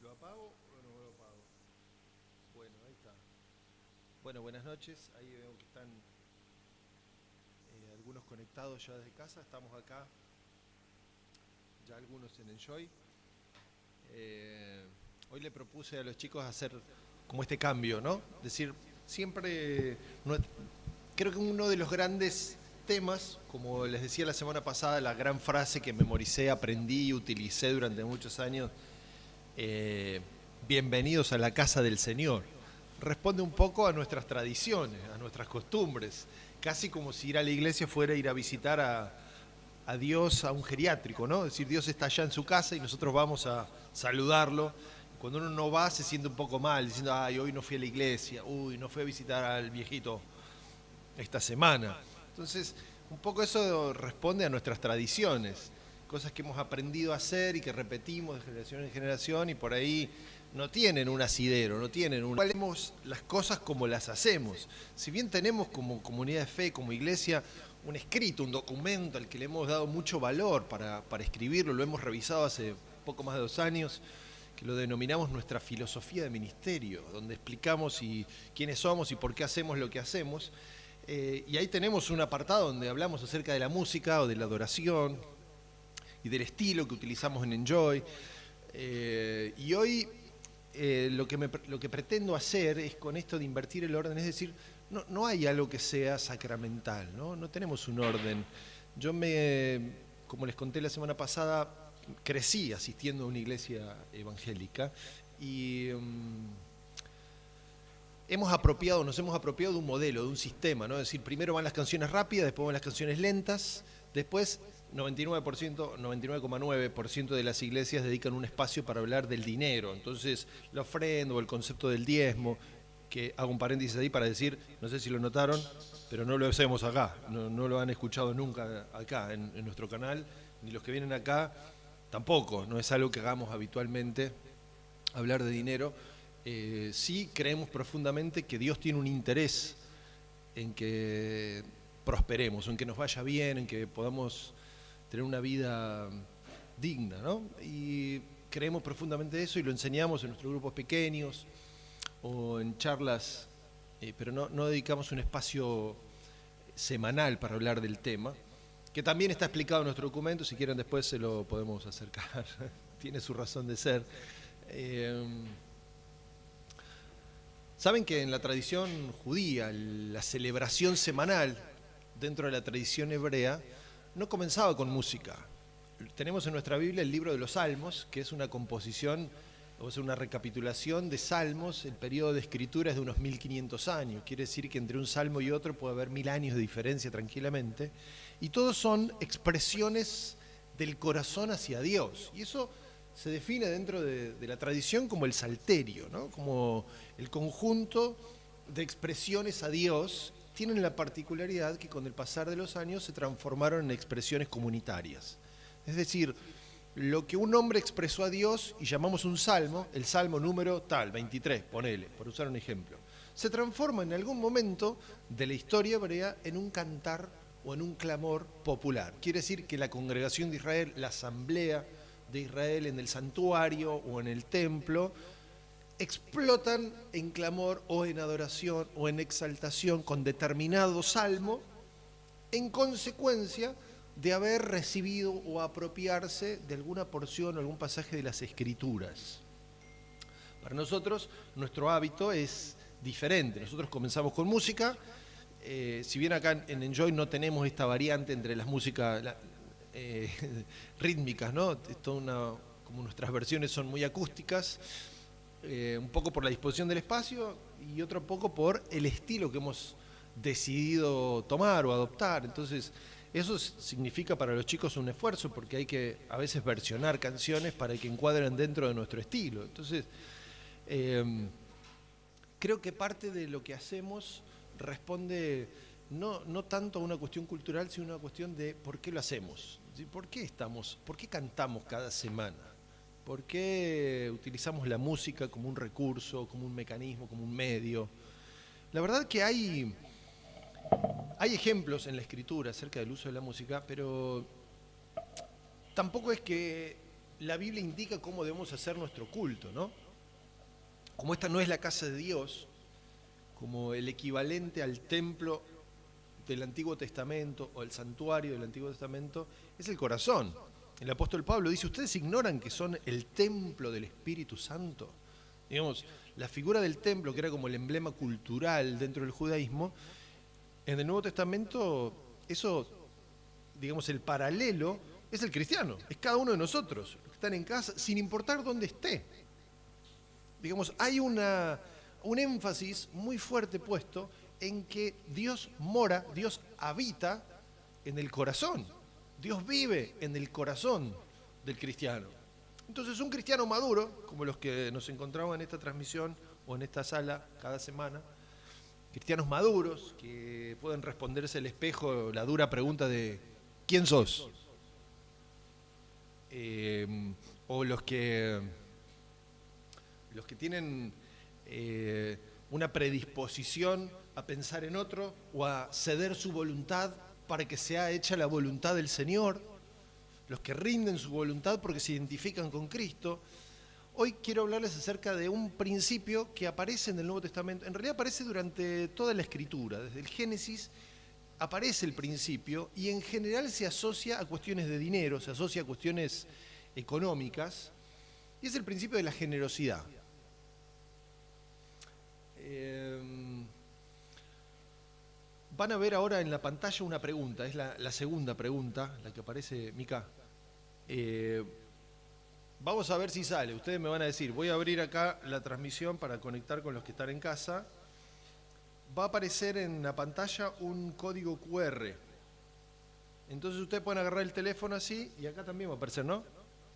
¿Lo apago o no lo apago? Bueno, ahí está. Bueno, buenas noches. Ahí veo que están algunos conectados ya desde casa. Estamos acá, ya algunos en Enjoy. Hoy le propuse a los chicos hacer como este cambio, ¿no? Es decir, siempre, creo que uno de los grandes temas, como les decía la semana pasada, la gran frase que memoricé, aprendí y utilicé durante muchos años, bienvenidos a la casa del Señor, responde un poco a nuestras tradiciones, a nuestras costumbres, casi como si ir a la iglesia fuera ir a visitar a Dios, a un geriátrico, ¿no? Es decir, Dios está allá en su casa y nosotros vamos a saludarlo. Cuando uno no va se siente un poco mal, diciendo, ay, hoy no fui a la iglesia, uy, no fui a visitar al viejito esta semana. Entonces, un poco eso responde a nuestras tradiciones, cosas que hemos aprendido a hacer y que repetimos de generación en generación y por ahí no tienen un asidero, no tienen un... Hacemos las cosas como las hacemos. Si bien tenemos como comunidad de fe, como iglesia, un escrito, un documento al que le hemos dado mucho valor para escribirlo, lo hemos revisado hace poco más de 2 años, que lo denominamos nuestra filosofía de ministerio, donde explicamos quiénes somos y por qué hacemos lo que hacemos. Y ahí tenemos un apartado donde hablamos acerca de la música o de la adoración y del estilo que utilizamos en Enjoy. Y hoy lo que pretendo hacer es con esto de invertir el orden, es decir, no hay algo que sea sacramental, no tenemos un orden. Como les conté la semana pasada, crecí asistiendo a una iglesia evangélica y nos hemos apropiado de un modelo, de un sistema, ¿no? Es decir, primero van las canciones rápidas, después van las canciones lentas, después 99%, 99,9% de las iglesias dedican un espacio para hablar del dinero. Entonces, la ofrenda o el concepto del diezmo, que hago un paréntesis ahí para decir, no sé si lo notaron, pero no lo hacemos acá, no lo han escuchado nunca acá en nuestro canal, ni los que vienen acá tampoco, no es algo que hagamos habitualmente, hablar de dinero. Sí creemos profundamente que Dios tiene un interés en que prosperemos, en que nos vaya bien, en que podamos tener una vida digna, ¿no? Y creemos profundamente eso y lo enseñamos en nuestros grupos pequeños o en charlas, pero no dedicamos un espacio semanal para hablar del tema, que también está explicado en nuestro documento, si quieren después se lo podemos acercar, tiene su razón de ser. Saben que en la tradición judía, la celebración semanal dentro de la tradición hebrea no comenzaba con música. Tenemos en nuestra Biblia el libro de los Salmos, que es una composición, o sea, una recapitulación de salmos. El periodo de escritura es de unos 1500 años. Quiere decir que entre un salmo y otro puede haber 1000 años de diferencia tranquilamente. Y todos son expresiones del corazón hacia Dios. Y eso se define dentro de la tradición como el salterio, ¿no? Como el conjunto de expresiones a Dios. Tienen la particularidad que con el pasar de los años se transformaron en expresiones comunitarias. Es decir, lo que un hombre expresó a Dios y llamamos un salmo, el salmo número tal, 23, ponele, por usar un ejemplo, se transforma en algún momento de la historia hebrea en un cantar o en un clamor popular. Quiere decir que la congregación de Israel, la asamblea de Israel en el santuario o en el templo, explotan en clamor o en adoración o en exaltación con determinado salmo en consecuencia de haber recibido o apropiarse de alguna porción o algún pasaje de las Escrituras. Para nosotros, nuestro hábito es diferente. Nosotros comenzamos con música, si bien acá en Enjoy no tenemos esta variante entre las músicas rítmicas, ¿no? Como nuestras versiones son muy acústicas, un poco por la disposición del espacio y otro poco por el estilo que hemos decidido tomar o adoptar. Entonces, eso significa para los chicos un esfuerzo porque hay que a veces versionar canciones para que encuadren dentro de nuestro estilo. Entonces, creo que parte de lo que hacemos responde no tanto a una cuestión cultural, sino a una cuestión de por qué lo hacemos. ¿Por qué cantamos cada semana? ¿Por qué utilizamos la música como un recurso, como un mecanismo, como un medio? La verdad que hay ejemplos en la Escritura acerca del uso de la música, pero tampoco es que la Biblia indica cómo debemos hacer nuestro culto, ¿no? Como esta no es la casa de Dios, como el equivalente al templo del Antiguo Testamento o el santuario del Antiguo Testamento, es el corazón. El apóstol Pablo dice, ¿ustedes ignoran que son el templo del Espíritu Santo? Digamos, la figura del templo, que era como el emblema cultural dentro del judaísmo, en el Nuevo Testamento, eso, digamos, el paralelo es el cristiano, es cada uno de nosotros, los que están en casa, sin importar dónde esté. Digamos, hay un énfasis muy fuerte puesto en que Dios mora, Dios habita en el corazón. Dios vive en el corazón del cristiano. Entonces, un cristiano maduro, como los que nos encontramos en esta transmisión o en esta sala cada semana, cristianos maduros que pueden responderse al espejo la dura pregunta de ¿quién sos? O los que tienen una predisposición a pensar en otro o a ceder su voluntad para que sea hecha la voluntad del Señor, los que rinden su voluntad porque se identifican con Cristo. Hoy quiero hablarles acerca de un principio que aparece en el Nuevo Testamento, en realidad aparece durante toda la Escritura, desde el Génesis aparece el principio y en general se asocia a cuestiones de dinero, se asocia a cuestiones económicas, y es el principio de la generosidad. Van a ver ahora en la pantalla una pregunta, es la segunda pregunta, la que aparece, Mica. Vamos a ver si sale, ustedes me van a decir, voy a abrir acá la transmisión para conectar con los que están en casa. Va a aparecer en la pantalla un código QR. Entonces ustedes pueden agarrar el teléfono así y acá también va a aparecer, ¿no?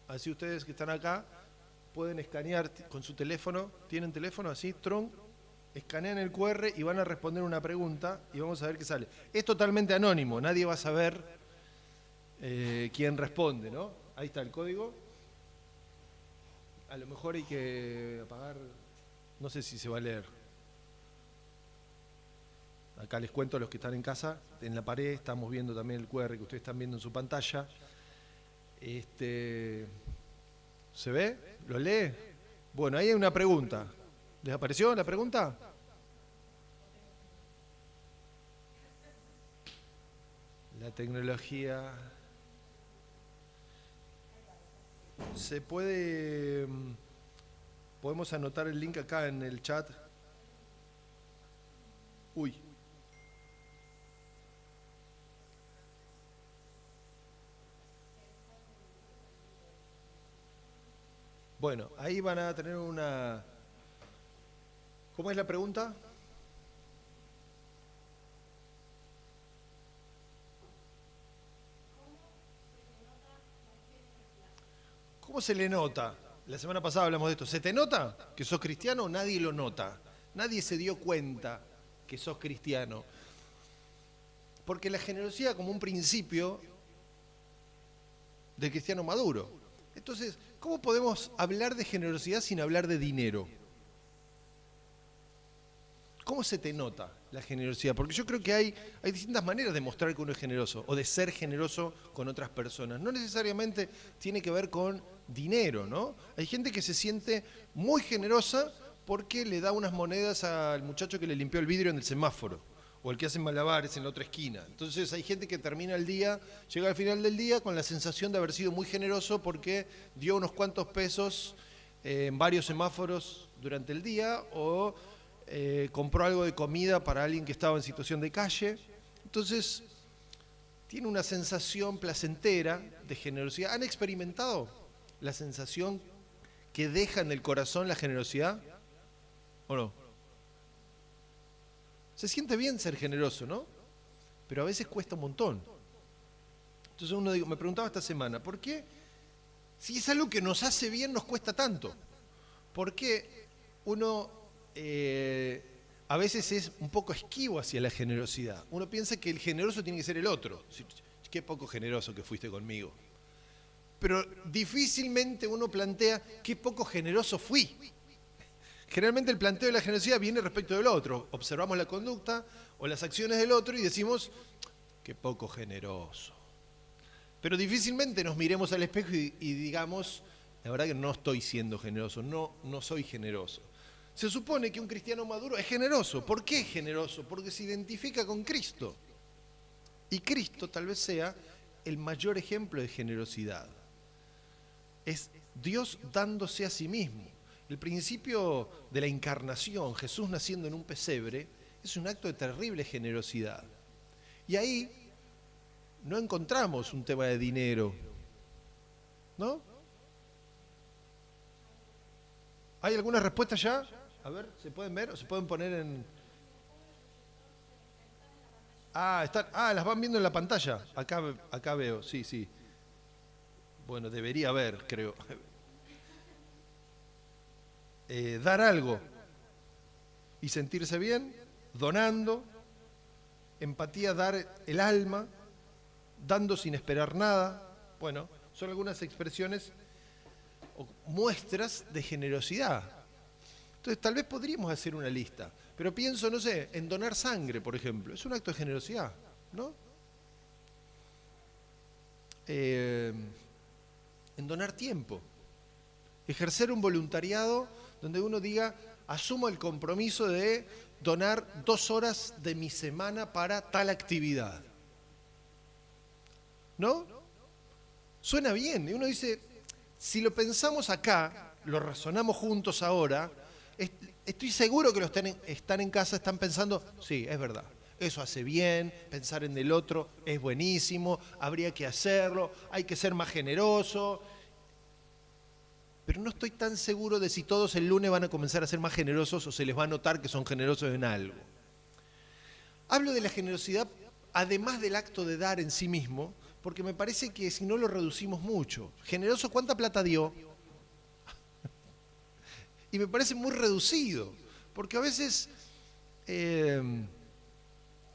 Así ustedes que están acá pueden escanear con su teléfono, tienen teléfono así, escanean el QR y van a responder una pregunta y vamos a ver qué sale. Es totalmente anónimo, nadie va a saber quién responde, ¿no? Ahí está el código. A lo mejor hay que apagar, no sé si se va a leer. Acá les cuento a los que están en casa, en la pared estamos viendo también el QR que ustedes están viendo en su pantalla. ¿Se ve? ¿Lo lee? Bueno, ahí hay una pregunta. ¿Les apareció la pregunta? La tecnología... podemos anotar el link acá en el chat. Uy. Bueno, ahí van a tener una... ¿Cómo es la pregunta? ¿Cómo se le nota? La semana pasada hablamos de esto. ¿Se te nota que sos cristiano? Nadie lo nota. Nadie se dio cuenta que sos cristiano. Porque la generosidad como un principio del cristiano maduro. Entonces, ¿cómo podemos hablar de generosidad sin hablar de dinero? ¿Cómo se te nota la generosidad? Porque yo creo que hay distintas maneras de mostrar que uno es generoso o de ser generoso con otras personas. No necesariamente tiene que ver con dinero, ¿no? Hay gente que se siente muy generosa porque le da unas monedas al muchacho que le limpió el vidrio en el semáforo, o el que hace malabares en la otra esquina. Entonces hay gente que termina el día, llega al final del día con la sensación de haber sido muy generoso porque dio unos cuantos pesos en varios semáforos durante el día, o compró algo de comida para alguien que estaba en situación de calle. Entonces tiene una sensación placentera de generosidad. ¿Han experimentado la sensación que deja en el corazón la generosidad? ¿O no? Se siente bien ser generoso, ¿no? Pero a veces cuesta un montón. Entonces me preguntaba esta semana, ¿por qué? Si es algo que nos hace bien, nos cuesta tanto. ¿Por qué uno a veces es un poco esquivo hacia la generosidad? Uno piensa que el generoso tiene que ser el otro. Qué poco generoso que fuiste conmigo. Pero difícilmente uno plantea qué poco generoso fui. Generalmente el planteo de la generosidad viene respecto del otro. Observamos la conducta o las acciones del otro y decimos, qué poco generoso. Pero difícilmente nos miremos al espejo y digamos, la verdad que no estoy siendo generoso, no soy generoso. Se supone que un cristiano maduro es generoso. ¿Por qué es generoso? Porque se identifica con Cristo. Y Cristo tal vez sea el mayor ejemplo de generosidad. Es Dios dándose a sí mismo. El principio de la encarnación, Jesús naciendo en un pesebre, es un acto de terrible generosidad. Y ahí no encontramos un tema de dinero, ¿no? ¿Hay alguna respuesta ya? A ver, ¿se pueden ver o se pueden poner en...? Las van viendo en la pantalla. Acá veo, sí. Bueno, debería haber, creo. Dar algo y sentirse bien, donando, empatía, dar el alma, dando sin esperar nada. Bueno, son algunas expresiones o muestras de generosidad. Entonces, tal vez podríamos hacer una lista, pero pienso, no sé, en donar sangre, por ejemplo. Es un acto de generosidad, ¿no? En donar tiempo. Ejercer un voluntariado donde uno diga, asumo el compromiso de donar 2 horas de mi semana para tal actividad. ¿No? Suena bien. Y uno dice, si lo pensamos acá, lo razonamos juntos ahora, estoy seguro que los que están en casa están pensando, sí, es verdad, eso hace bien, pensar en el otro es buenísimo, habría que hacerlo, hay que ser más generoso. Pero no estoy tan seguro de si todos el lunes van a comenzar a ser más generosos o se les va a notar que son generosos en algo. Hablo de la generosidad además del acto de dar en sí mismo, porque me parece que si no lo reducimos mucho. Generoso, ¿cuánta plata dio? Y me parece muy reducido, porque a veces,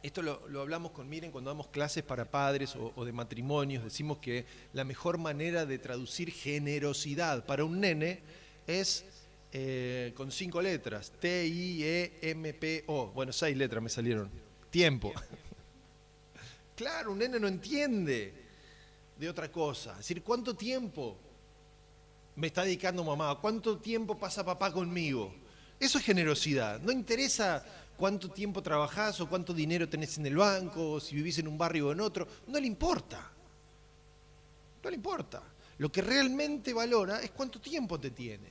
esto lo hablamos con Miren cuando damos clases para padres o de matrimonios, decimos que la mejor manera de traducir generosidad para un nene es con 5 letras, T-I-E-M-P-O, bueno, 6 letras me salieron, tiempo. Claro, un nene no entiende de otra cosa, es decir, ¿cuánto tiempo me está dedicando mamá? ¿Cuánto tiempo pasa papá conmigo? Eso es generosidad. No interesa cuánto tiempo trabajás o cuánto dinero tenés en el banco, o si vivís en un barrio o en otro. No le importa. No le importa. Lo que realmente valora es cuánto tiempo te tiene.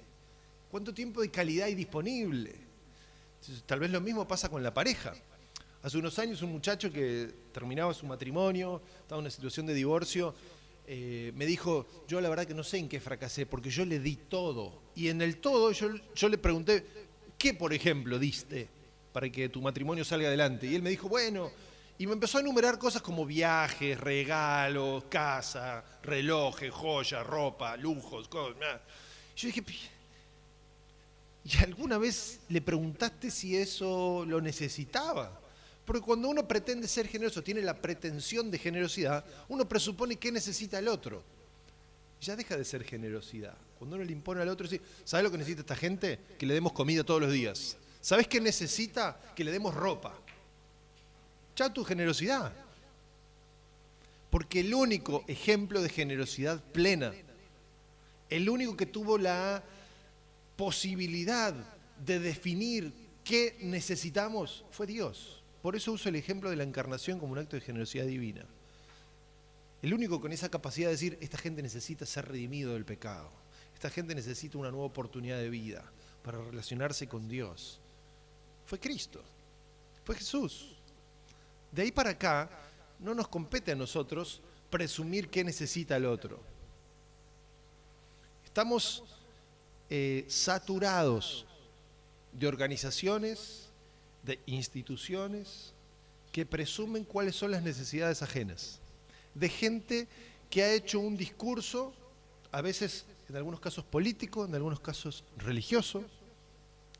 Cuánto tiempo de calidad hay disponible. Entonces, tal vez lo mismo pasa con la pareja. Hace unos años un muchacho que terminaba su matrimonio, estaba en una situación de divorcio, me dijo, yo la verdad que no sé en qué fracasé, porque yo le di todo. Y en el todo yo le pregunté, ¿qué por ejemplo diste para que tu matrimonio salga adelante? Y él me dijo, bueno, y me empezó a enumerar cosas como viajes, regalos, casa, relojes, joyas, ropa, lujos, cosas. Yo dije, ¿y alguna vez le preguntaste si eso lo necesitaba? Porque cuando uno pretende ser generoso, tiene la pretensión de generosidad, uno presupone que necesita el otro. Ya deja de ser generosidad. Cuando uno le impone al otro, ¿sabes lo que necesita esta gente? Que le demos comida todos los días. ¿Sabes qué necesita? Que le demos ropa. Ya tu generosidad. Porque el único ejemplo de generosidad plena, el único que tuvo la posibilidad de definir qué necesitamos fue Dios. Por eso uso el ejemplo de la encarnación como un acto de generosidad divina. El único con esa capacidad de decir, esta gente necesita ser redimido del pecado. Esta gente necesita una nueva oportunidad de vida para relacionarse con Dios. Fue Cristo, fue Jesús. De ahí para acá, no nos compete a nosotros presumir qué necesita el otro. Estamos saturados de organizaciones, de instituciones que presumen cuáles son las necesidades ajenas. De gente que ha hecho un discurso, a veces en algunos casos político, en algunos casos religioso,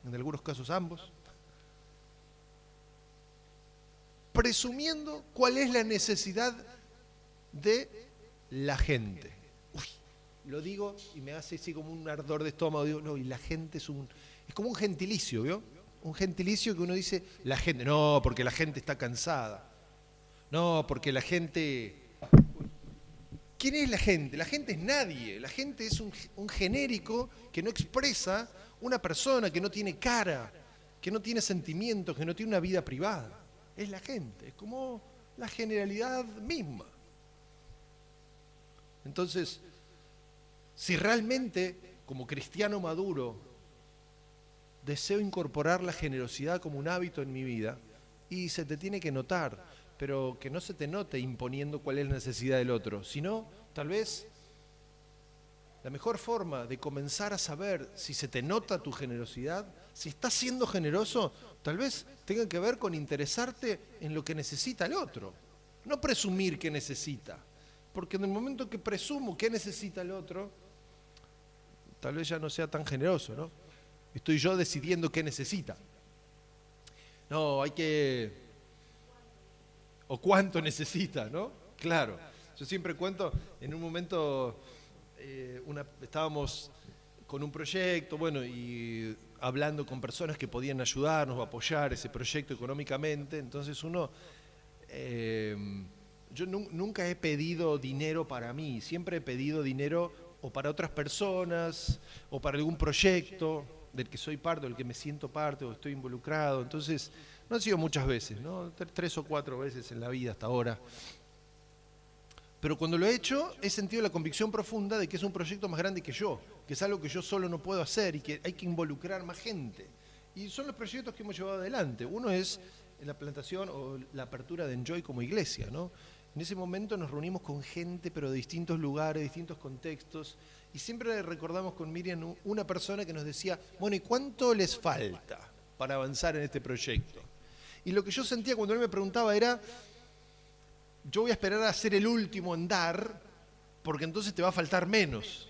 en algunos casos ambos, presumiendo cuál es la necesidad de la gente. Uy, lo digo y me hace así como un ardor de estómago. Digo, no, y la gente es como un gentilicio, ¿vio? Un gentilicio que uno dice, la gente, no, porque la gente está cansada. No, porque la gente... ¿Quién es la gente? La gente es nadie. La gente es un genérico que no expresa una persona, que no tiene cara, que no tiene sentimientos, que no tiene una vida privada. Es la gente, es como la generalidad misma. Entonces, si realmente, como cristiano maduro, deseo incorporar la generosidad como un hábito en mi vida, y se te tiene que notar, pero que no se te note imponiendo cuál es la necesidad del otro, sino tal vez la mejor forma de comenzar a saber si se te nota tu generosidad, si estás siendo generoso, tal vez tenga que ver con interesarte en lo que necesita el otro, no presumir que necesita, porque en el momento que presumo que necesita el otro, tal vez ya no sea tan generoso, ¿no? Estoy yo decidiendo qué necesita. No, hay que... o cuánto necesita, ¿no? Claro, yo siempre cuento, en un momento estábamos con un proyecto, bueno, y hablando con personas que podían ayudarnos o apoyar ese proyecto económicamente, entonces yo nunca he pedido dinero para mí, siempre he pedido dinero o para otras personas, o para algún proyecto del que soy parte, o del que me siento parte, o estoy involucrado, entonces... No han sido muchas veces, ¿no? 3 o 4 veces en la vida hasta ahora. Pero cuando lo he hecho, he sentido la convicción profunda de que es un proyecto más grande que yo, que es algo que yo solo no puedo hacer y que hay que involucrar más gente. Y son los proyectos que hemos llevado adelante. Uno es la plantación o la apertura de Enjoy como iglesia, ¿no? En ese momento nos reunimos con gente, pero de distintos lugares, distintos contextos, y siempre recordamos con Miriam una persona que nos decía, bueno, ¿y cuánto les falta para avanzar en este proyecto? Y lo que yo sentía cuando él me preguntaba era, yo voy a esperar a ser el último en dar, porque entonces te va a faltar menos.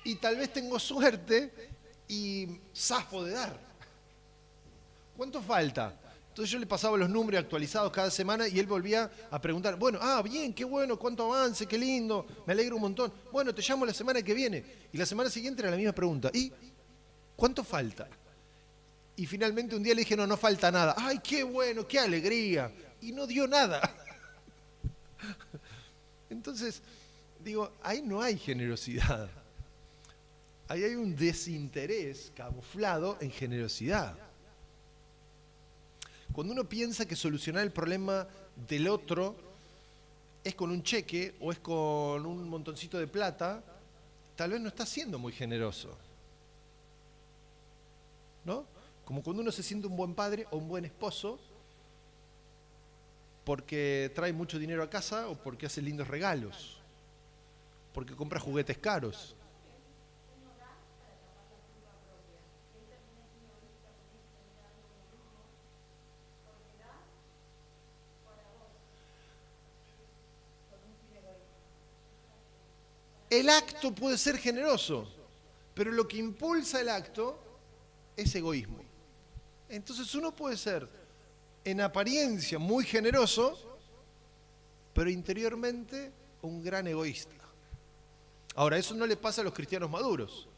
Y tal vez tengo suerte y zafo de dar. ¿Cuánto falta? Entonces yo le pasaba los números actualizados cada semana y él volvía a preguntar, bueno, bien, qué bueno, cuánto avance, qué lindo, me alegro un montón. Bueno, te llamo la semana que viene. Y la semana siguiente era la misma pregunta. ¿Y cuánto falta? Y finalmente un día le dije, no falta nada. ¡Ay, qué bueno, qué alegría! Y no dio nada. Entonces, digo, ahí no hay generosidad. Ahí hay un desinterés camuflado en generosidad. Cuando uno piensa que solucionar el problema del otro es con un cheque o es con un montoncito de plata, tal vez no está siendo muy generoso. ¿No? Como cuando uno se siente un buen padre o un buen esposo porque trae mucho dinero a casa o porque hace lindos regalos, porque compra juguetes caros. El acto puede ser generoso, pero lo que impulsa el acto es egoísmo. Entonces uno puede ser en apariencia muy generoso, pero interiormente un gran egoísta. Ahora, eso no le pasa a los cristianos maduros,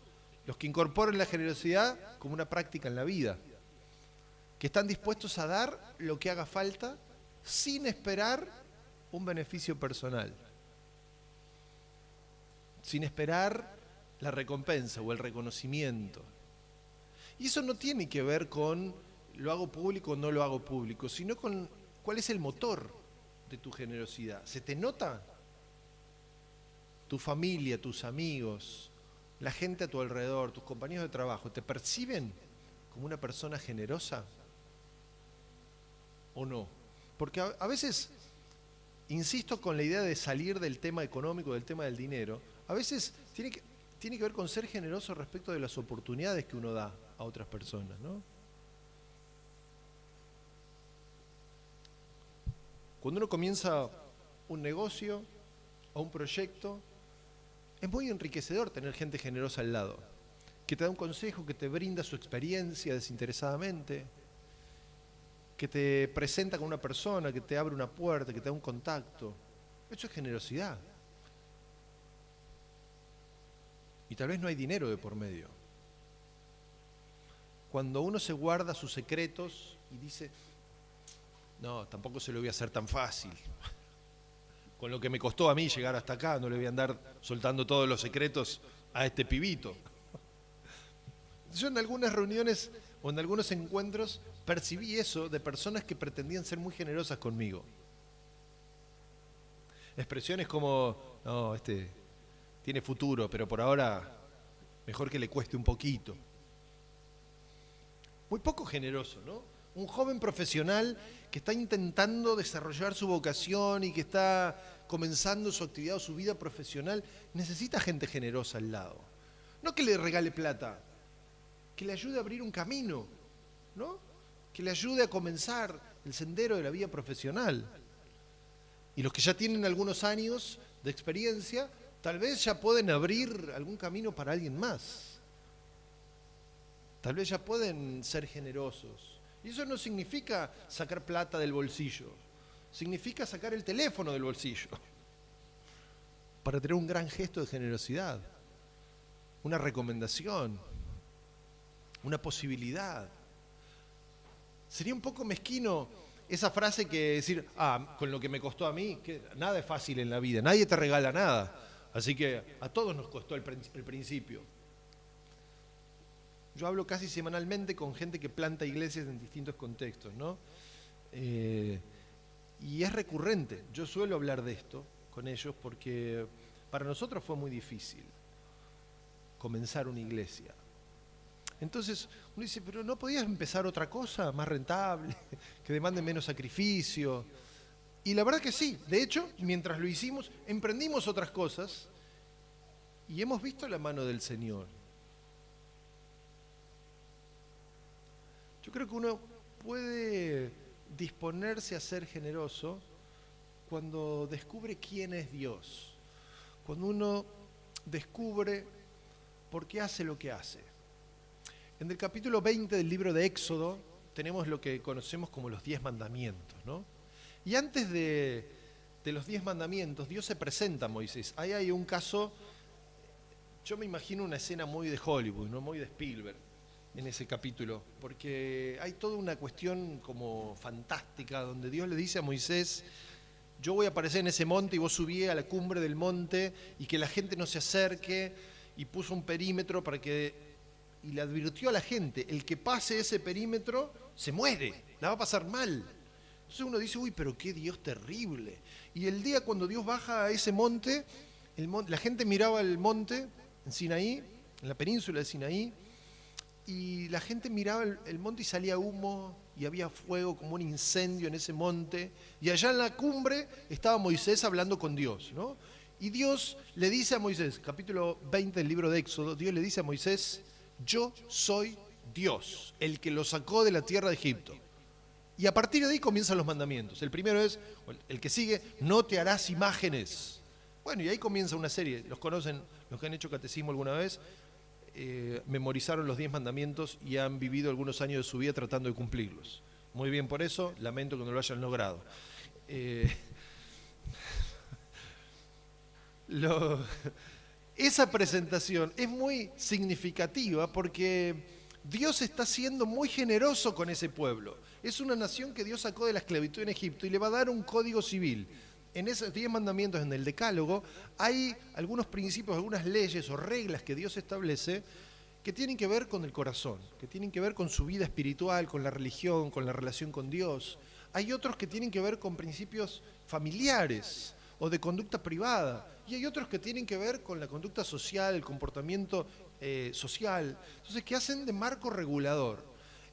los que incorporan la generosidad como una práctica en la vida, que están dispuestos a dar lo que haga falta sin esperar un beneficio personal, sin esperar la recompensa o el reconocimiento. Y eso no tiene que ver con lo hago público o no lo hago público, sino con cuál es el motor de tu generosidad. ¿Se te nota? Tu familia, tus amigos, la gente a tu alrededor, tus compañeros de trabajo, ¿te perciben como una persona generosa o no? Porque a veces, insisto con la idea de salir del tema económico, del tema del dinero, a veces tiene que ver con ser generoso respecto de las oportunidades que uno da a otras personas, ¿no? Cuando uno comienza un negocio o un proyecto, es muy enriquecedor tener gente generosa al lado, que te da un consejo, que te brinda su experiencia desinteresadamente, que te presenta con una persona, que te abre una puerta, que te da un contacto. Eso es generosidad. Y tal vez no hay dinero de por medio. Cuando uno se guarda sus secretos y dice, no, tampoco se lo voy a hacer tan fácil. Con lo que me costó a mí llegar hasta acá, no le voy a andar soltando todos los secretos a este pibito. Yo en algunas reuniones o en algunos encuentros percibí eso de personas que pretendían ser muy generosas conmigo. Expresiones como, no, este tiene futuro, pero por ahora mejor que le cueste un poquito. Muy poco generoso, ¿no? Un joven profesional que está intentando desarrollar su vocación y que está comenzando su actividad o su vida profesional, necesita gente generosa al lado. No que le regale plata, que le ayude a abrir un camino, ¿no? Que le ayude a comenzar el sendero de la vida profesional. Y los que ya tienen algunos años de experiencia, tal vez ya pueden abrir algún camino para alguien más. Tal vez ya pueden ser generosos. Y eso no significa sacar plata del bolsillo, significa sacar el teléfono del bolsillo para tener un gran gesto de generosidad, una recomendación, una posibilidad. Sería un poco mezquino esa frase que decir, con lo que me costó a mí, que nada es fácil en la vida, nadie te regala nada, así que a todos nos costó el principio. Yo hablo casi semanalmente con gente que planta iglesias en distintos contextos, ¿no? Y es recurrente. Yo suelo hablar de esto con ellos porque para nosotros fue muy difícil comenzar una iglesia. Entonces uno dice, pero ¿no podías empezar otra cosa más rentable, que demande menos sacrificio? Y la verdad que sí. De hecho, mientras lo hicimos, emprendimos otras cosas y hemos visto la mano del Señor. Yo creo que uno puede disponerse a ser generoso cuando descubre quién es Dios, cuando uno descubre por qué hace lo que hace. En el capítulo 20 del libro de Éxodo tenemos lo que conocemos como los 10 mandamientos, ¿no? Y antes de los 10 mandamientos, Dios se presenta a Moisés. Ahí hay un caso, yo me imagino una escena muy de Hollywood, ¿no? Muy de Spielberg en ese capítulo, porque hay toda una cuestión como fantástica donde Dios le dice a Moisés, yo voy a aparecer en ese monte y vos subí a la cumbre del monte y que la gente no se acerque, y puso un perímetro y le advirtió a la gente, el que pase ese perímetro se muere, la va a pasar mal. Entonces uno dice, uy, pero qué Dios terrible. Y el día cuando Dios baja a ese monte, la gente miraba el monte en Sinaí, en la península de Sinaí, y la gente miraba el monte y salía humo y había fuego como un incendio en ese monte, y allá en la cumbre estaba Moisés hablando con Dios, ¿no? Y Dios le dice a Moisés, capítulo 20 del libro de Éxodo, Dios le dice a Moisés, yo soy Dios, el que lo sacó de la tierra de Egipto. Y a partir de ahí comienzan los mandamientos. El primero es, el que sigue, no te harás imágenes. Bueno, y ahí comienza una serie, los conocen, los que han hecho catecismo alguna vez, memorizaron los 10 mandamientos y han vivido algunos años de su vida tratando de cumplirlos. Muy bien por eso, lamento que no lo hayan logrado. Esa presentación es muy significativa porque Dios está siendo muy generoso con ese pueblo. Es una nación que Dios sacó de la esclavitud en Egipto y le va a dar un código civil. En esos 10 mandamientos, en el Decálogo, hay algunos principios, algunas leyes o reglas que Dios establece que tienen que ver con el corazón, que tienen que ver con su vida espiritual, con la religión, con la relación con Dios. Hay otros que tienen que ver con principios familiares o de conducta privada. Y hay otros que tienen que ver con la conducta social, el comportamiento social. Entonces, ¿qué hacen de marco regulador?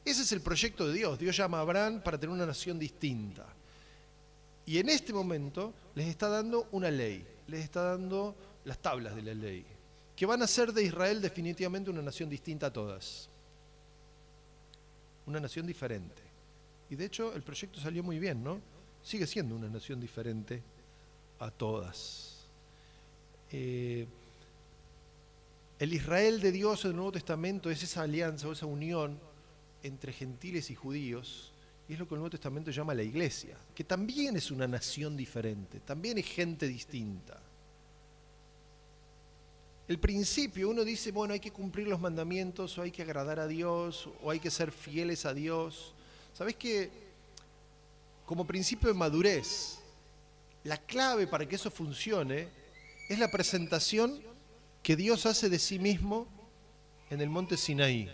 Ese es el proyecto de Dios. Dios llama a Abraham para tener una nación distinta. Y en este momento les está dando una ley, les está dando las tablas de la ley, que van a hacer de Israel definitivamente una nación distinta a todas. Una nación diferente. Y de hecho el proyecto salió muy bien, ¿no? Sigue siendo una nación diferente a todas. El Israel de Dios en el Nuevo Testamento es esa alianza o esa unión entre gentiles y judíos, y es lo que el Nuevo Testamento llama la iglesia, que también es una nación diferente, también es gente distinta. El principio, uno dice, bueno, hay que cumplir los mandamientos, o hay que agradar a Dios, o hay que ser fieles a Dios. ¿Sabés qué? Como principio de madurez, la clave para que eso funcione es la presentación que Dios hace de sí mismo en el monte Sinaí.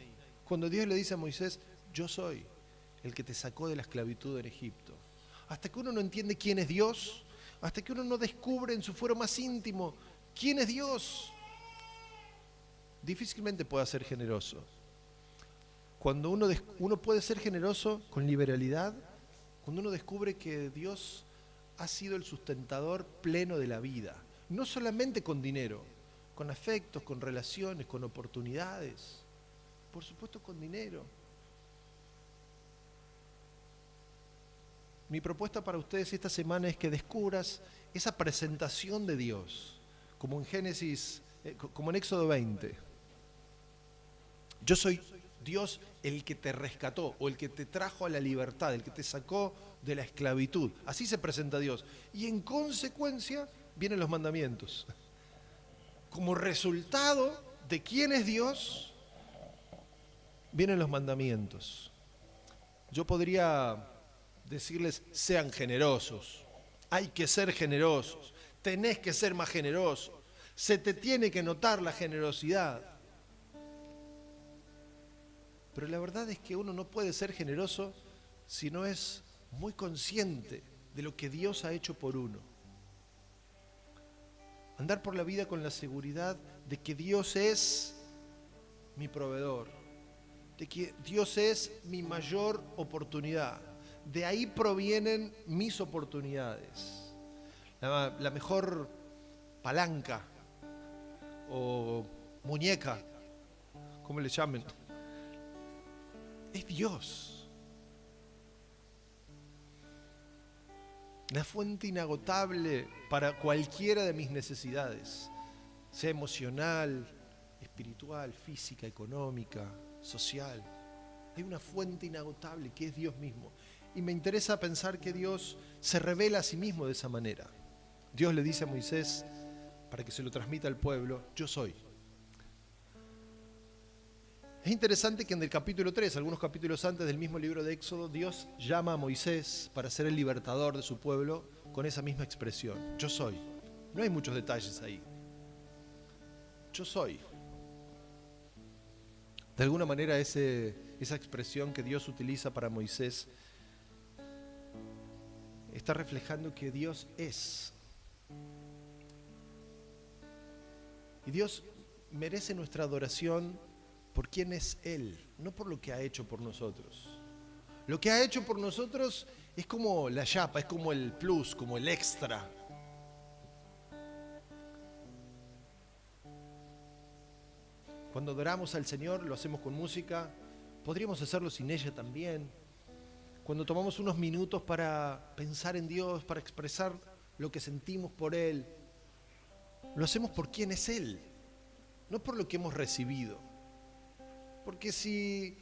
Cuando Dios le dice a Moisés, yo soy el que te sacó de la esclavitud en Egipto. Hasta que uno no entiende quién es Dios, hasta que uno no descubre en su fuero más íntimo quién es Dios, difícilmente pueda ser generoso. Cuando uno puede ser generoso con liberalidad, cuando uno descubre que Dios ha sido el sustentador pleno de la vida, no solamente con dinero, con afectos, con relaciones, con oportunidades, por supuesto con dinero. Mi propuesta para ustedes esta semana es que descubras esa presentación de Dios, como en Génesis, como en Éxodo 20. Yo soy Dios el que te rescató o el que te trajo a la libertad, el que te sacó de la esclavitud. Así se presenta Dios. Y en consecuencia vienen los mandamientos. Como resultado de quién es Dios, vienen los mandamientos. Yo podría decirles, sean generosos. Hay que ser generosos. Tenés que ser más generoso. Se te tiene que notar la generosidad. Pero la verdad es que uno no puede ser generoso si no es muy consciente de lo que Dios ha hecho por uno. Andar por la vida con la seguridad de que Dios es mi proveedor, de que Dios es mi mayor oportunidad. De ahí provienen mis oportunidades. La mejor palanca o muñeca, como le llamen, es Dios. La fuente inagotable para cualquiera de mis necesidades, sea emocional, espiritual, física, económica, social. Hay una fuente inagotable que es Dios mismo. Y me interesa pensar que Dios se revela a sí mismo de esa manera. Dios le dice a Moisés, para que se lo transmita al pueblo, yo soy. Es interesante que en el capítulo 3, algunos capítulos antes del mismo libro de Éxodo, Dios llama a Moisés para ser el libertador de su pueblo con esa misma expresión, yo soy. No hay muchos detalles ahí. Yo soy. De alguna manera esa expresión que Dios utiliza para Moisés está reflejando que Dios es. Y Dios merece nuestra adoración por quién es Él, no por lo que ha hecho por nosotros. Lo que ha hecho por nosotros es como la chapa, es como el plus, como el extra. Cuando adoramos al Señor, lo hacemos con música, podríamos hacerlo sin ella también. Cuando tomamos unos minutos para pensar en Dios, para expresar lo que sentimos por Él, lo hacemos por quién es Él, no por lo que hemos recibido. Porque si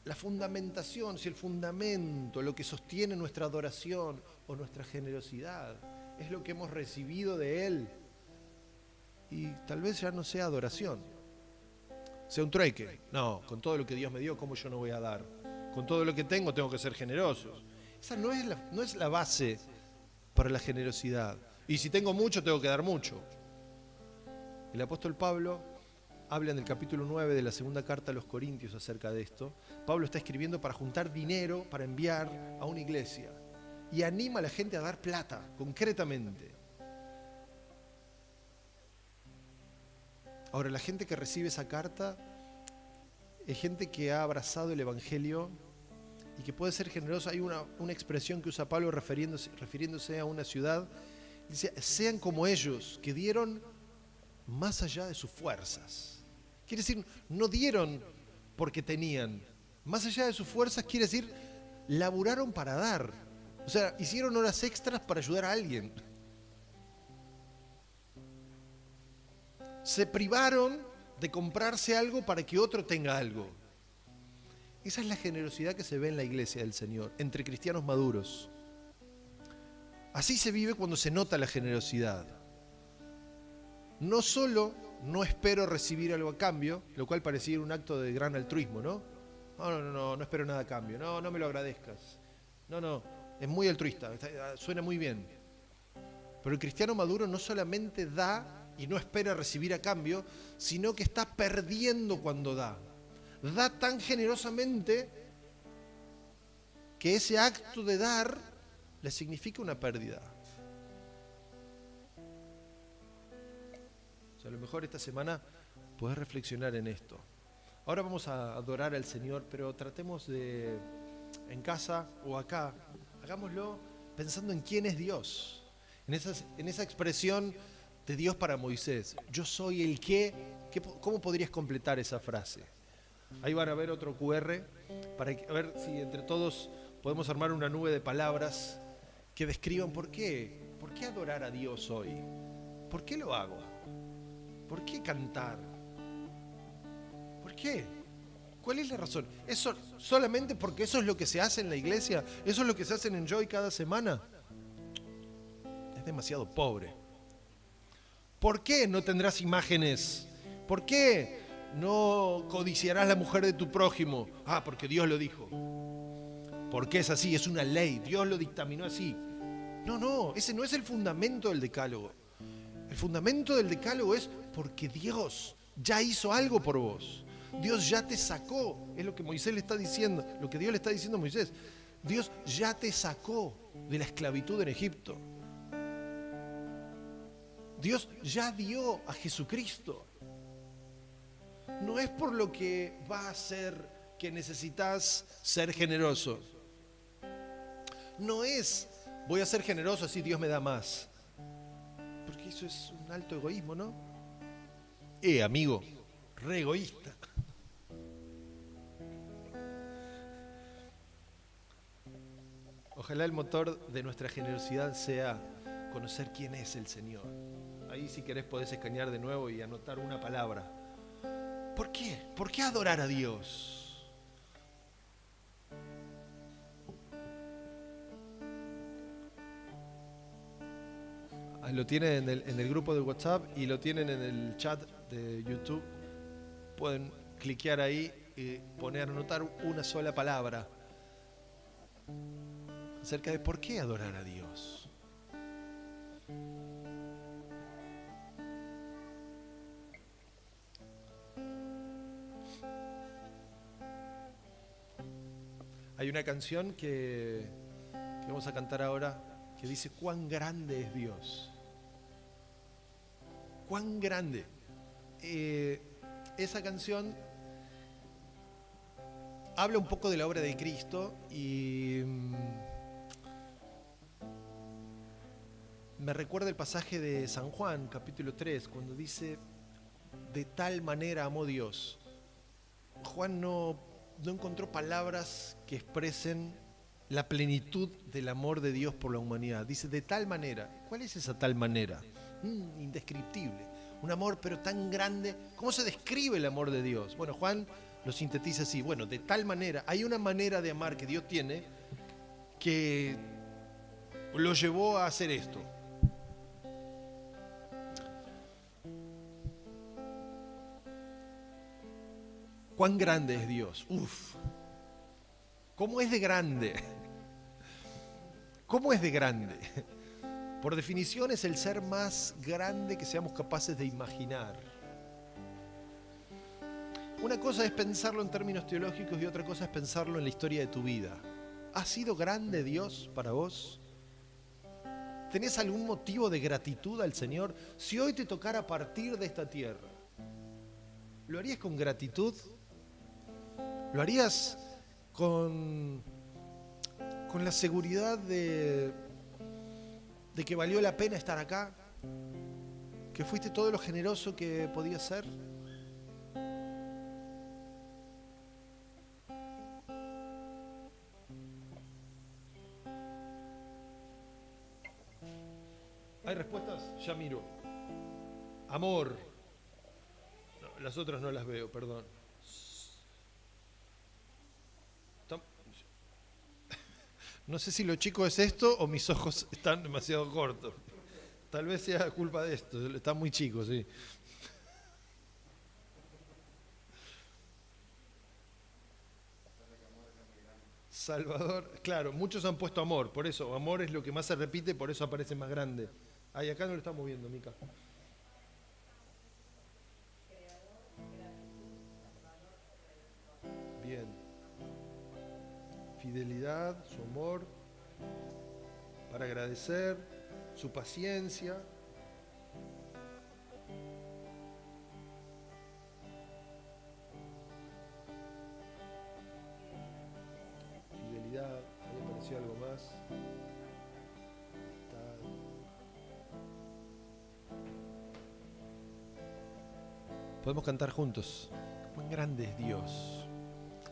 la fundamentación, si el fundamento, lo que sostiene nuestra adoración o nuestra generosidad es lo que hemos recibido de Él, y tal vez ya no sea adoración, sea un trueque. No, con todo lo que Dios me dio, ¿cómo yo no voy a dar? Con todo lo que tengo que ser generoso. Esa no es la base para la generosidad. Y si tengo mucho, tengo que dar mucho. El apóstol Pablo habla en el capítulo 9 de la segunda carta a los Corintios acerca de esto. Pablo está escribiendo para juntar dinero para enviar a una iglesia y anima a la gente a dar plata, concretamente. Ahora, la gente que recibe esa carta es gente que ha abrazado el Evangelio y que puede ser generosa. Hay una expresión que usa Pablo refiriéndose a una ciudad. Dice, sean como ellos, que dieron más allá de sus fuerzas. Quiere decir, no dieron porque tenían. Más allá de sus fuerzas quiere decir, laburaron para dar. O sea, hicieron horas extras para ayudar a alguien. Se privaron de comprarse algo para que otro tenga algo. Esa es la generosidad que se ve en la iglesia del Señor, entre cristianos maduros. Así se vive cuando se nota la generosidad. No solo no espero recibir algo a cambio, lo cual parecía un acto de gran altruismo, ¿no? No espero nada a cambio, no me lo agradezcas. No, es muy altruista, suena muy bien. Pero el cristiano maduro no solamente da y no espera recibir a cambio, sino que está perdiendo cuando da. Da tan generosamente que ese acto de dar le significa una pérdida. O sea, a lo mejor esta semana podés reflexionar en esto. Ahora vamos a adorar al Señor, pero tratemos de, en casa o acá, hagámoslo pensando en quién es Dios. En esa expresión de Dios para Moisés, yo soy el que, ¿cómo podrías completar esa frase? Ahí van a ver otro QR para ver si entre todos podemos armar una nube de palabras que describan por qué adorar a Dios hoy, por qué lo hago, por qué cantar, por qué, cuál es la razón. ¿Eso solamente porque eso es lo que se hace en la iglesia? ¿Eso es lo que se hace en Enjoy cada semana? Es demasiado pobre. ¿Por qué no tendrás imágenes? ¿Por qué no codiciarás la mujer de tu prójimo? Porque Dios lo dijo. Porque es así, es una ley, Dios lo dictaminó así. No, ese no es el fundamento del decálogo. El fundamento del decálogo es porque Dios ya hizo algo por vos. Dios ya te sacó, es lo que Moisés le está diciendo, lo que Dios le está diciendo a Moisés. Dios ya te sacó de la esclavitud en Egipto. Dios ya dio a Jesucristo. No es por lo que va a ser que necesitas ser generoso. No es, voy a ser generoso así Dios me da más. Porque eso es un alto egoísmo, ¿no? Amigo, re egoísta. Ojalá el motor de nuestra generosidad sea conocer quién es el Señor. Ahí si querés podés escanear de nuevo y anotar una palabra. ¿Por qué? ¿Por qué adorar a Dios? Lo tienen en el grupo de WhatsApp y lo tienen en el chat de YouTube. Pueden cliquear ahí y anotar una sola palabra acerca de por qué adorar a Dios. Hay una canción que vamos a cantar ahora que dice cuán grande es Dios. Cuán grande. Esa canción habla un poco de la obra de Cristo y me recuerda el pasaje de San Juan, capítulo 3, cuando dice, de tal manera amó Dios. Juan no encontró palabras que expresen la plenitud del amor de Dios por la humanidad. Dice, de tal manera. ¿Cuál es esa tal manera? Indescriptible. Un amor pero tan grande. ¿Cómo se describe el amor de Dios? Bueno, Juan lo sintetiza así. Bueno, de tal manera. Hay una manera de amar que Dios tiene que lo llevó a hacer esto. ¿Cuán grande es Dios? ¿Cómo es de grande? ¿Cómo es de grande? Por definición es el ser más grande que seamos capaces de imaginar. Una cosa es pensarlo en términos teológicos y otra cosa es pensarlo en la historia de tu vida. ¿Ha sido grande Dios para vos? ¿Tenés algún motivo de gratitud al Señor? Si hoy te tocara partir de esta tierra, ¿lo harías con gratitud? ¿Lo harías con la seguridad de que valió la pena estar acá? ¿Que fuiste todo lo generoso que podías ser? ¿Hay respuestas? Ya miro. Amor. No, las otras no las veo, perdón. No sé si lo chico es esto o mis ojos están demasiado cortos. Tal vez sea culpa de esto, están muy chicos, sí. Salvador, claro, muchos han puesto amor, por eso, amor es lo que más se repite, por eso aparece más grande. Ay, acá no lo estamos viendo, Mica. Bien. Fidelidad, su amor, para agradecer, su paciencia. Fidelidad, ahí apareció algo más. Podemos cantar juntos. Cuán grande es Dios.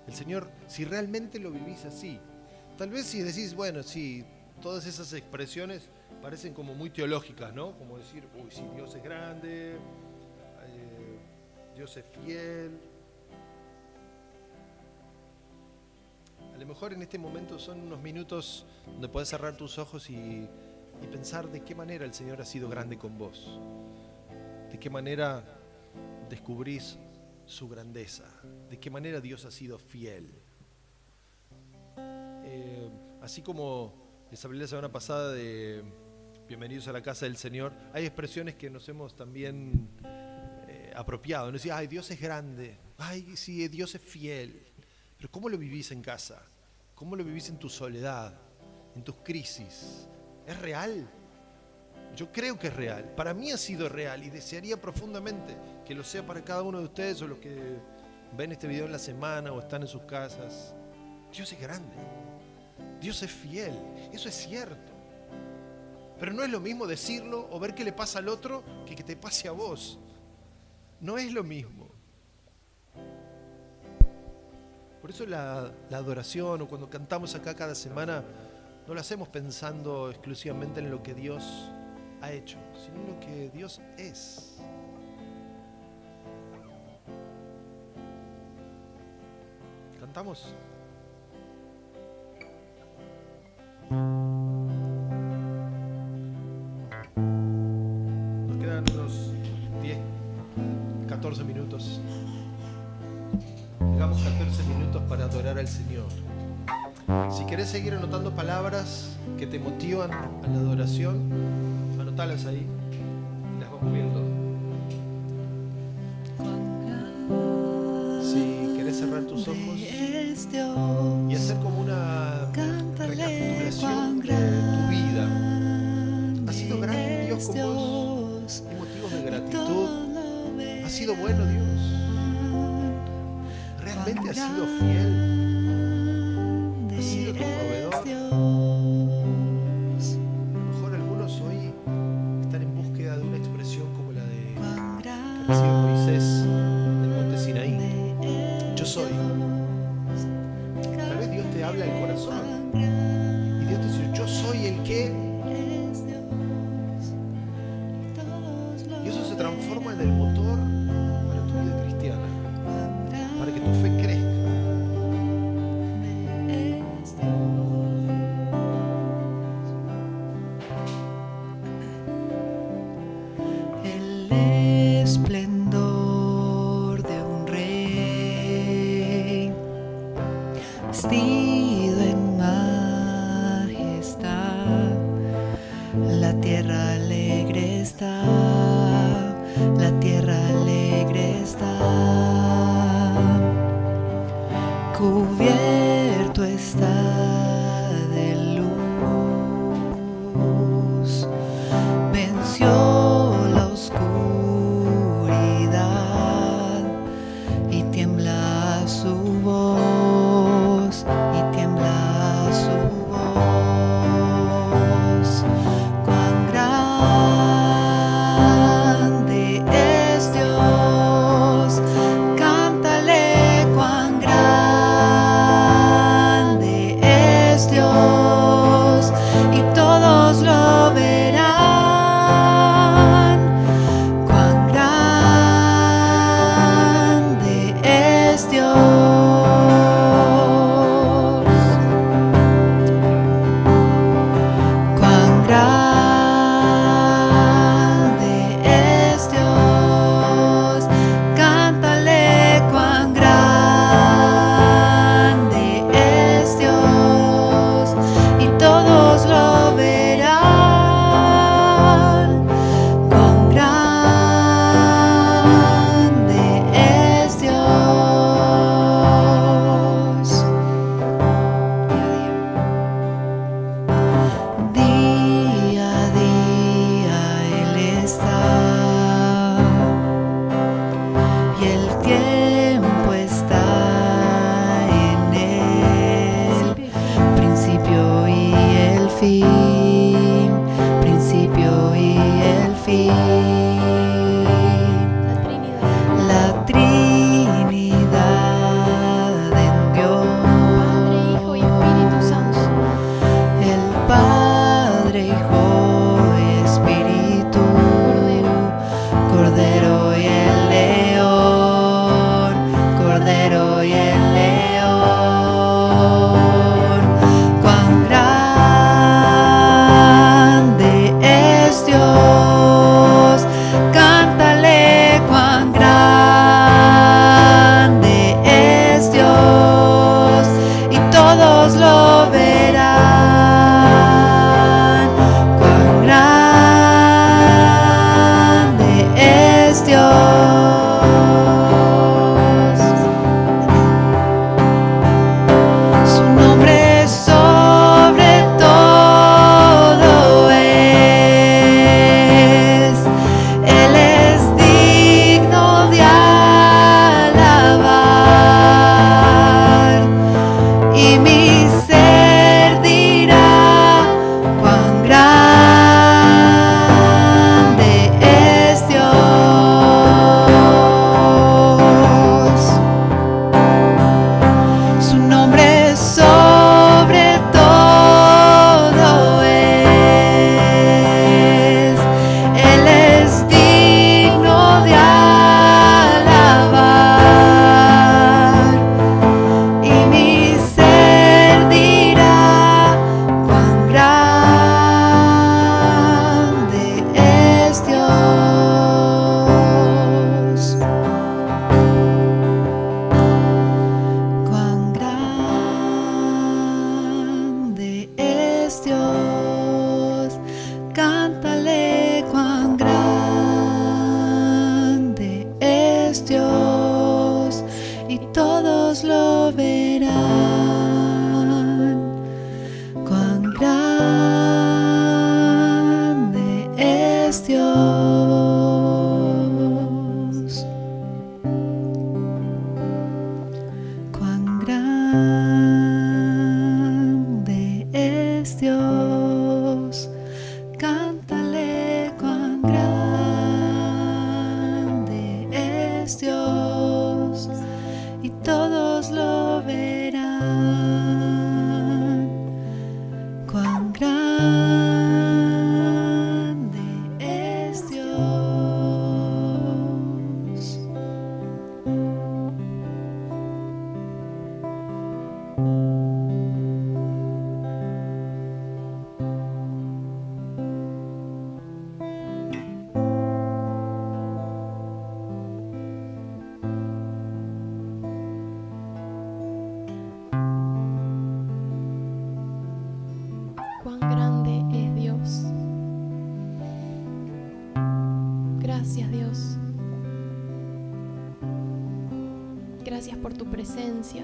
El Señor, si realmente lo vivís así, tal vez si decís, bueno, sí, todas esas expresiones parecen como muy teológicas, ¿no? Como decir, uy, sí, Dios es grande, Dios es fiel. A lo mejor en este momento son unos minutos donde puedes cerrar tus ojos y pensar de qué manera el Señor ha sido grande con vos. De qué manera descubrís su grandeza, de qué manera Dios ha sido fiel. Así como les hablé la semana pasada de bienvenidos a la casa del Señor, hay expresiones que nos hemos también apropiado. No decir, ay, Dios es grande, ay, sí, Dios es fiel. Pero ¿cómo lo vivís en casa? ¿Cómo lo vivís en tu soledad, en tus crisis? ¿Es real? Yo creo que es real. Para mí ha sido real y desearía profundamente que lo sea para cada uno de ustedes o los que ven este video en la semana o están en sus casas. Dios es grande. Dios es fiel. Eso es cierto. Pero no es lo mismo decirlo o ver qué le pasa al otro que te pase a vos. No es lo mismo. Por eso la adoración o cuando cantamos acá cada semana no lo hacemos pensando exclusivamente en lo que Dios ha hecho, sino en lo que Dios es. ¿Cantamos? Nos quedan unos 10, 14 minutos. Digamos 14 minutos para adorar al Señor. Si querés seguir anotando palabras que te motivan a la adoración, anotalas ahí y las vamos viendo. Si querés cerrar tus ojos y hacer como una recapitulación de tu vida. ¿Ha sido grande Dios con vos? ¿Hay motivos de gratitud? ¿Ha sido bueno Dios? ¿Realmente ha sido fiel? ¿Ha sido tu proveedor? A lo mejor algunos hoy están en búsqueda de una expresión como la de que recibe Moisés del monte Sinaí. Yo soy. Tal vez Dios te habla al corazón y Dios te dice, yo soy el que. Y eso se transforma en el motor para tu vida cristiana, para que tu fe crezca. El esplendor de un rey cubierto está de luz, venció la oscuridad y tiembla su voz, y tiembla su voz. Cuán grande es Dios, cántale cuán grande es Dios, y todos lo verán. Cuán grande es Dios. Cuán grande es Dios, cántale cuán grande es Dios, y todos lo verán. Cuán grande es Dios. Día a día Él está, y el tiempo está en Él, principio y el fin, principio y el fin. La Trinidad en Dios, Padre, Hijo y Espíritu Santo. el Padre, Hijo y Espíritu, Cordero y el León, Cordero y el León. Cuán grande es Dios, cántale cuán grande es Dios, y todos lo verán. Cuán grande es Dios. Su nombre sobre todo es. Él es digno de alabar, y mi ser dirá cuán grande es Dios. Su nombre sobre todo es. Él es digno de alabar, y mi ser dirá cuán grande es Dios. Cuán grande es Dios, cántale cuán grande es Dios, y todos lo verán. Cuán grande es Dios. Cuán grande es Dios, cántale cuán grande es Dios, y todos lo verán. Cuán grande es Dios. Cuán grande es Dios. Gracias, Dios. Gracias por tu presencia.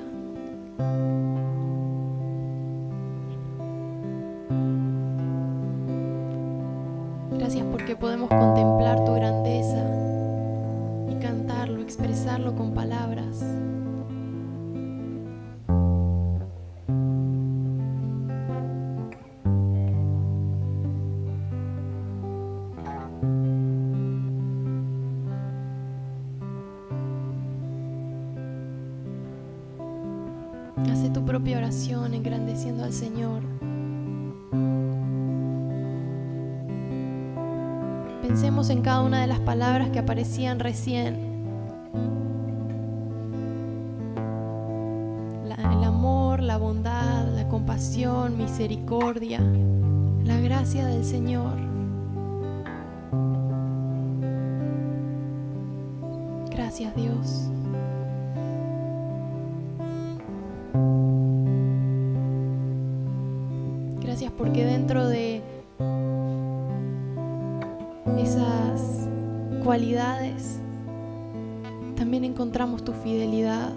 Gracias porque podemos contemplar tu grandeza y cantarlo, expresarlo con palabras. Hace tu propia oración engrandeciendo al Señor. Pensemos en cada una de las palabras que aparecían recién. El amor, la bondad, la compasión, misericordia, la gracia del Señor. Gracias, Dios. Gracias porque dentro de esas cualidades también encontramos tu fidelidad.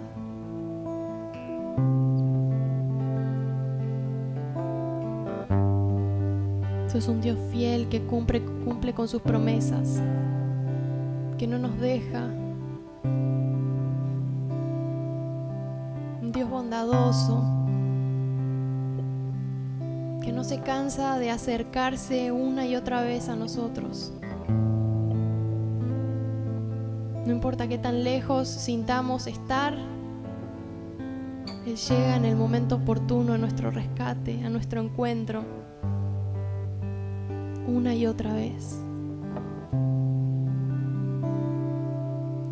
Sos un Dios fiel que cumple con sus promesas, que no nos deja. Un Dios bondadoso, que no se cansa de acercarse una y otra vez a nosotros. No importa qué tan lejos sintamos estar, Él llega en el momento oportuno a nuestro rescate, a nuestro encuentro, una y otra vez.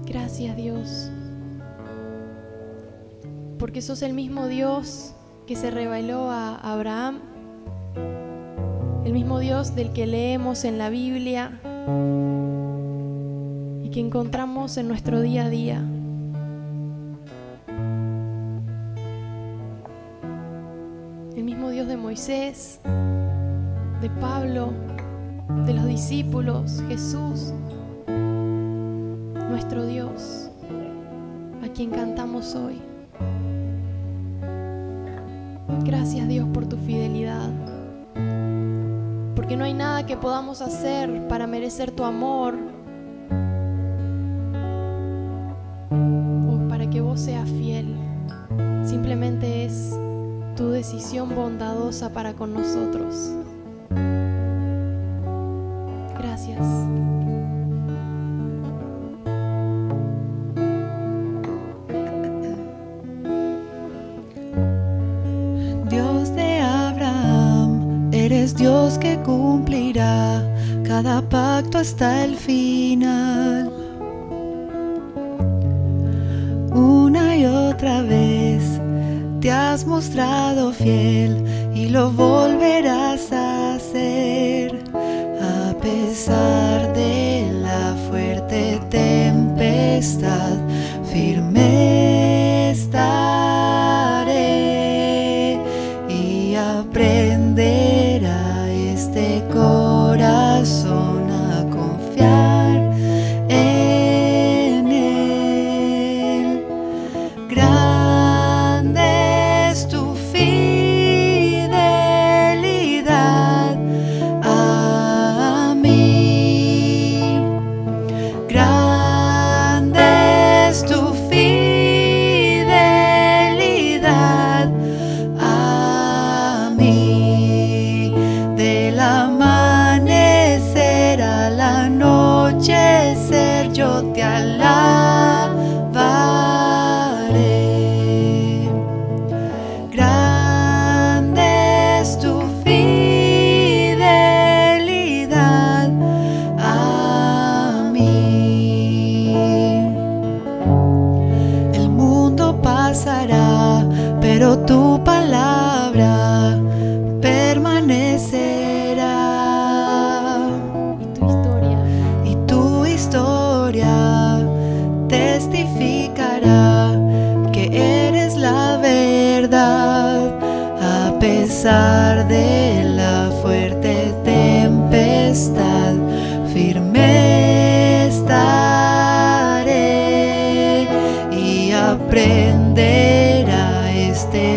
Gracias, Dios, porque sos el mismo Dios que se reveló a Abraham, el mismo Dios del que leemos en la Biblia y que encontramos en nuestro día a día. El mismo Dios de Moisés, de Pablo, de los discípulos, Jesús, nuestro Dios, a quien cantamos hoy. Gracias, Dios, por tu fidelidad, porque no hay nada que podamos hacer para merecer tu amor o para que vos seas fiel. Simplemente es tu decisión bondadosa para con nosotros. Gracias. Dios de Abraham, eres Dios que cumplirá cada pacto hasta el final. Una y otra vez te has mostrado fiel y lo volverás a hacer. A pesar de la fuerte tempestad, firme estaré y aprenderá este corazón a confiar en Él. Grande es tu fidelidad a mí. Grande es tu fidelidad a mí. Del amanecer al anochecer yo te alabaré. Grande es tu fidelidad a mí. El mundo pasará, pero tu palabra permanecerá. Y tu historia testificará que eres la verdad. A pesar de la fuerte tempestad, firme estaré y aprenderá este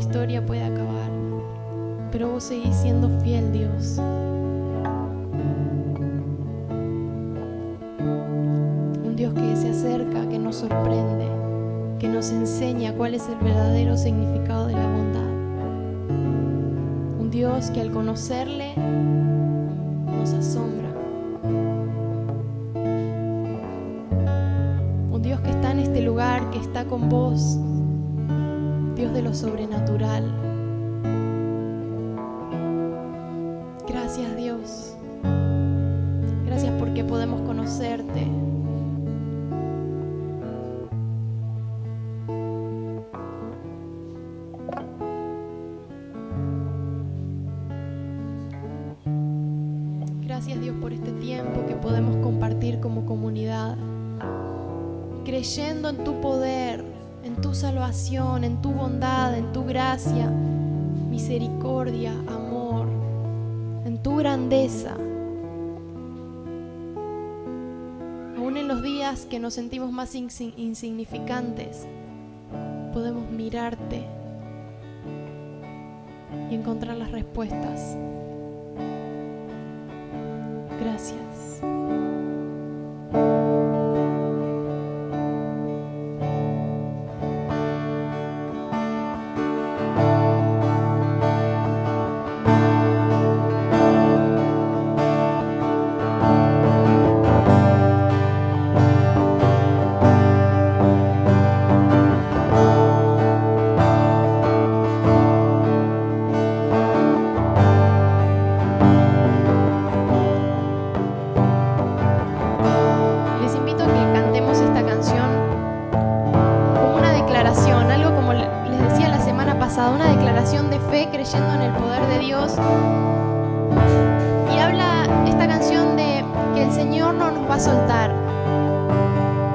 historia puede acabar, pero vos seguís siendo fiel, Dios. Un Dios que se acerca, que nos sorprende, que nos enseña cuál es el verdadero significado de la bondad. Un Dios que al conocerle nos asombra. Un Dios que está en este lugar, que está con vos. Dios de lo sobrenatural. Gracias, Dios. Gracias porque podemos conocerte. Gracias, Dios, por este tiempo que podemos compartir como comunidad, creyendo en tu poder, en tu salvación, en tu bondad, en tu gracia, misericordia, amor, en tu grandeza. Aún en los días que nos sentimos más insignificantes, podemos mirarte y encontrar las respuestas. Gracias. Una declaración de fe creyendo en el poder de Dios, y habla esta canción de que el Señor no nos va a soltar.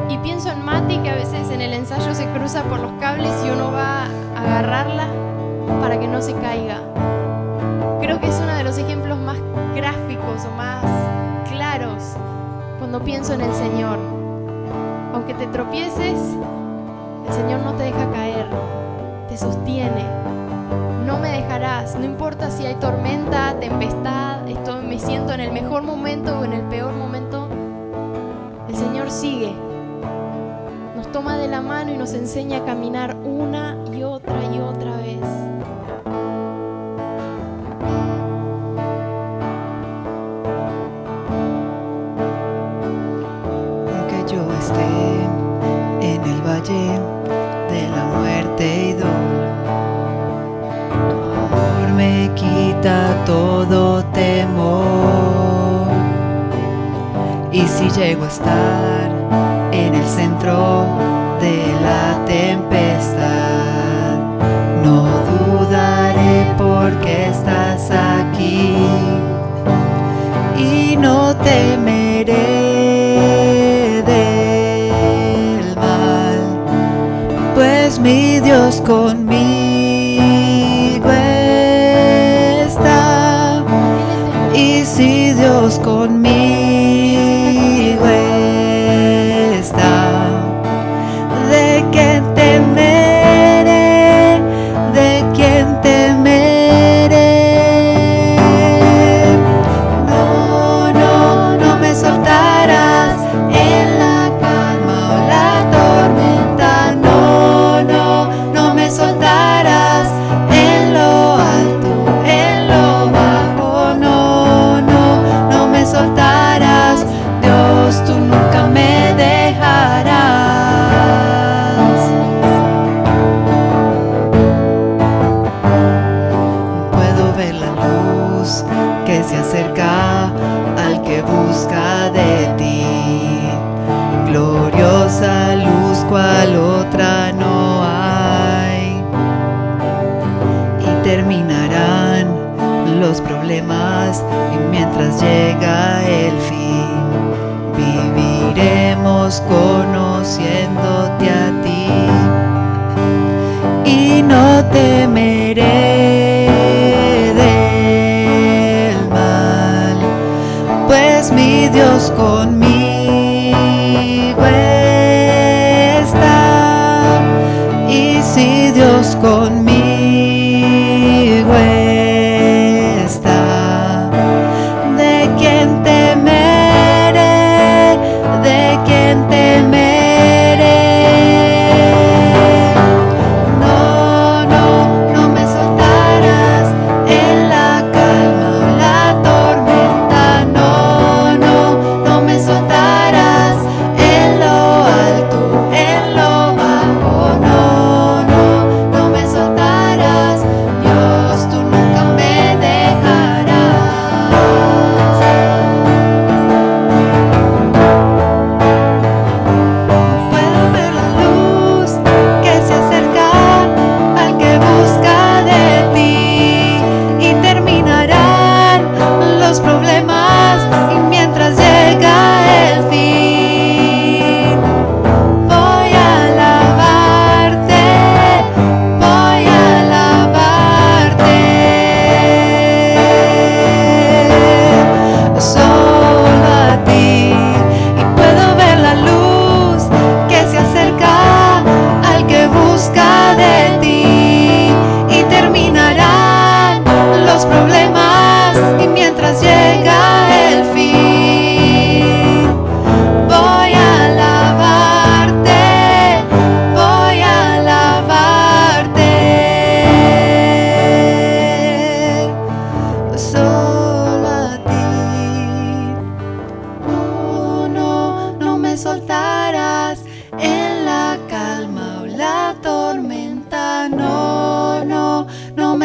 Y pienso en Mati, que a veces en el ensayo se cruza por los cables y uno va a agarrarla para que no se caiga. Creo que es uno de los ejemplos más gráficos o más claros cuando pienso en el Señor. Aunque te tropieces, el Señor no te deja caer, te sostiene. No me dejarás, no importa si hay tormenta, tempestad, me siento en el mejor momento o en el peor momento, el Señor sigue. Nos toma de la mano y nos enseña a caminar una y otra vez. Aunque yo esté en el valle de la muerte y dolor, me quita todo temor. Y si llego a estar en el centro de la tempestad, no dudaré porque estás aquí, y no temeré del mal, pues mi Dios conmigo está. Y si Dios conmigo está, ¿de quién temeré? ¿De quién temeré? No, no, no me soltarás en la calma o la tormenta. No, no, no me soltarás en lo alto, en lo bajo. No, no, no me soltarás. Dios, tú nunca me dejarás. Puedo ver la luz que se acerca al que busca de ti. Gloriosa luz cual otra no hay. Y terminarán los problemas y mientras llega el fin, viviremos conociéndote a ti. Y no temeré del mal, pues mi Dios conmigo está. Y si Dios conmigo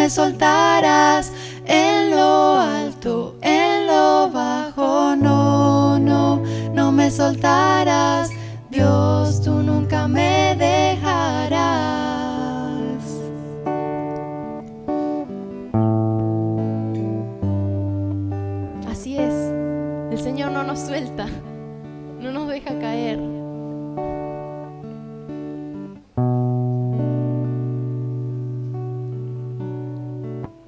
me soltarás en lo alto, en lo bajo, no, no, no me soltarás. Dios, tú nunca me dejarás. Así es, el Señor no nos suelta, no nos deja caer.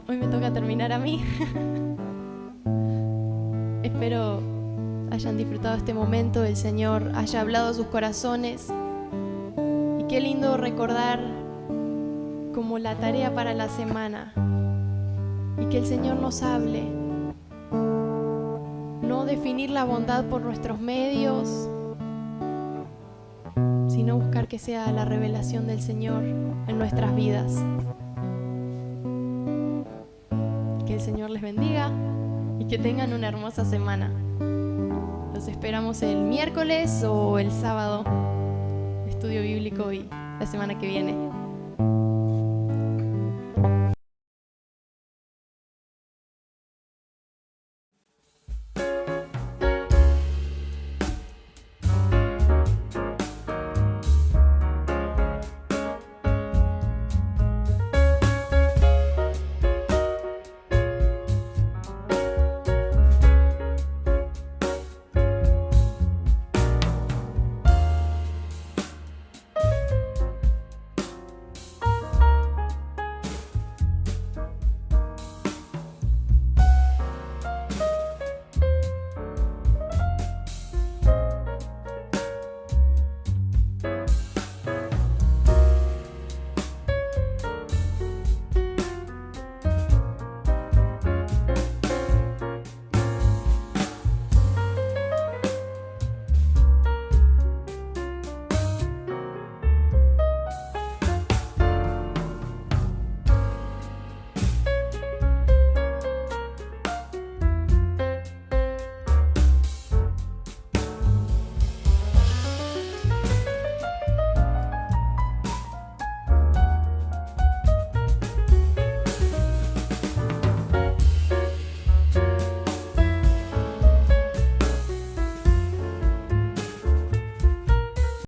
Hoy me toca terminar a mí. Espero hayan disfrutado este momento, el Señor haya hablado a sus corazones. Y qué lindo recordar como la tarea para la semana. Y que el Señor nos hable. No definir la bondad por nuestros medios, sino buscar que sea la revelación del Señor en nuestras vidas. Que el Señor les bendiga y que tengan una hermosa semana. Los esperamos el miércoles o el sábado, estudio bíblico, y la semana que viene.